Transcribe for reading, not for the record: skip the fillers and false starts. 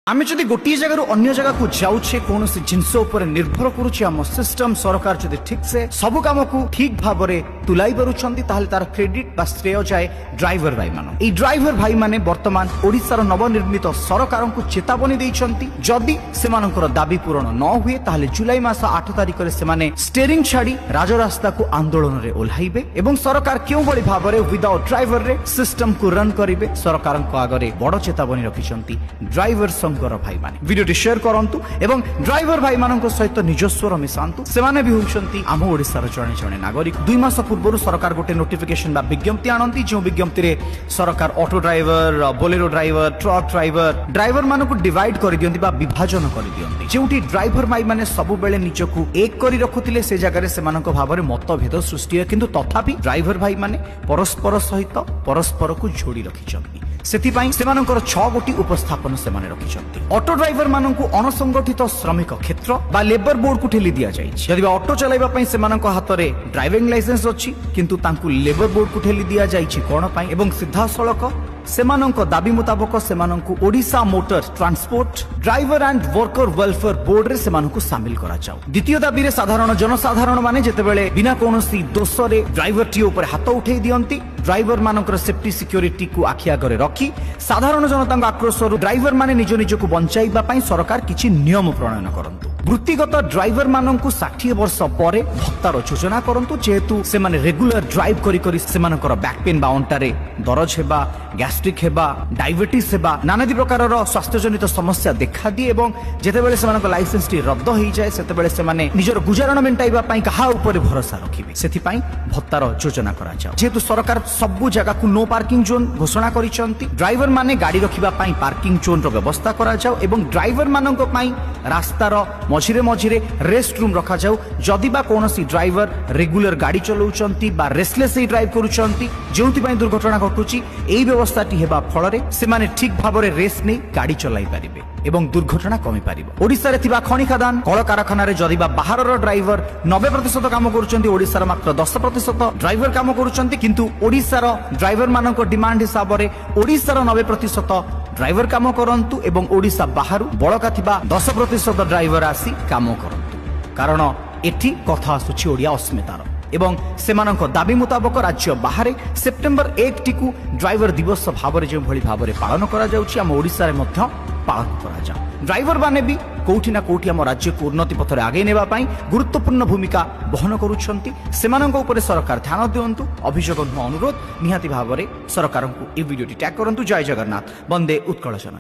आमे जदि गोटे जगह अन्य जगह को जाऊे कौन जिनस निर्भर करुचे आम सिस्टम सरकार जदि ठीक से सब काम को ठीक भाव में तुलाई पारुछंती ताहले तार क्रेडिट बा श्रेय जाए ड्राइवर भाई मान ए ड्राइवर भाई माने वर्तमान ओडिशार नवनिर्मित सरकार को चेतावनी देइछंती जदि सेमानकर दाबी पूरण न हुए ताहले जुलाई मास 8 तारिख रे सेमाने स्टीयरिंग छाड़ी राजरास्ता को आंदोलन रे ओल्हाइबे एवं सरकार केउ बळी भाव रे विदाउट ड्राइवर रे सिस्टम को रन करिवे सरकार को आगरे बड़ चेतावनी रखिछंती ड्राइवर भाई माने वीडियो शेयर करंतु एवं ड्राइवर भाई मानक सहित निजस्वर मिसांतु सेमाने भी होउछंती आम ओडिसार जणे जणे नागरिक 2 मास पूर्व सरकार गोटे नोटिफिकेशन बा विज्ञप्ति आनंती जो विज्ञप्ति रे सरकार auto driver Bolero driver truck driver मानक डिवाइड कर दियंती बा विभाजन कर दियंती जेउटी ड्राइवर भाई माने सब बेले निजकु एक करी रखुतिले से जगह रे सेमानक भाव रे मतभेद सृष्टि है किंतु तथापि ड्राइवर भाई माने परस्पर सहित परस्पर को जोड़ी रखिछंती सेथिपाई सेमानकर 6 गोटी उपस्थापन सेमाने रखिछंती ऑटो ड्राइवर माननकु अनसंगठित श्रमिक क्षेत्र बा लेबर बोर्ड को ठेली दिया जाय छै यदि ऑटो चलाइबा पई सेमानक हाथ रे ड्राइविंग लाइसेंस अछि किंतु तांकु लेबर बोर्ड को ठेली दिया जाय छै कोन पई एवं सीधा सड़क सेमानक दाबी मुताबक सेमानकु Odisha motor transport driver and worker welfare board रे सेमानकु शामिल करा जाउ द्वितीय दाबी रे साधारण जनसाधारण माने जेतेबेले बिना कोनोसी दोष रे ड्राइवर टी ऊपर हाथ उठै दियंती ड्राइवर मानकर सेफ्टी सिक्योरिटी को आखि आगे रखी साधारण जनता आक्रोश ड्राइवर माने निज निज को बंचाइबा पई सरकार किछि नियम प्रणयन करंतु वृत्तिगत ड्राइवर माननकु 60 वर्ष परे भत्तार योजना करंतु जेहेतु से माने रेगुलर ड्राइव करी करी सेमानकर बैक पेन बा अंटारे दरज हेबा गैस्ट्रिक हेबा डायबिटीज हेबा नानादी प्रकारर स्वास्थ्य जनित समस्या देखा दिए एवं जेतेबेले सेमानक लाइसेंस टी रद्द होई जाय सेतेबेले सेमाने निजर गुजारण मेंटाइबा पई कहा ऊपर भरोसा रखिबे सेथि पई भत्तार योजना करा जाय जेहेतु सरकार सबु जगह को नो पार्किंग जोन घोषणा करिसंती ड्राइवर माने गाड़ी रखिबा पई पार्किंग जोन रो व्यवस्था करा जाओ एवं ड्राइवर मानक पई रास्तार मझिरे मझिरे रेस्ट रूम रखा जाओ जदि बा कोनोसी ड्राइवर रेगुलर गाड़ी चलाउचंती बा रेस्टलेस ड्राइव करूचंती जेउति पई दुर्घटना घटुची एई व्यवस्था टी हेबा फल रे से माने ठीक भाव रे रेस्ट नै गाड़ी चलाई परिबे एवं दुर्घटना कमी पारिबो ओडिसा रे थिबा खनि खदान कल कारखाना रे जदि बा बाहरर ड्राइवर 90% काम करूचंती ओडिसा मात्र 10% ड्राइवर काम करूचंती किंतु ओडिसार ड्राइवर मानक डिमांड हिसाब रे ओडिसार 90% ड्राइवर काम करंतु एवं ओडिसा बाहरु बळका थिबा 10% ड्राइवर आसी काम करंतु कारण एठी कथा आसुची ओडिया अस्मितार एवं सेमानक दाबी मुताबक राज्य बाहर सेप्टेम्बर 1 टी को ड्राइवर दिवस भाव रे जो भली भाव रे पालन करा जाउची हम ओडिसा रे मध्य पालन करा जाउ ड्राइवर माने भी कोठी ना कोठी हम राज्य को उन्नति पथ रे आगे नेबा पई गुरुत्वपूर्ण भूमिका वहन करूछंती सेमानक ऊपर सरकार ध्यान दियंतु अभियोग अनुरोध निहाती भाव रे सरकार को ए वीडियो टैग करंतु जय जगन्नाथ वंदे उत्कल जन।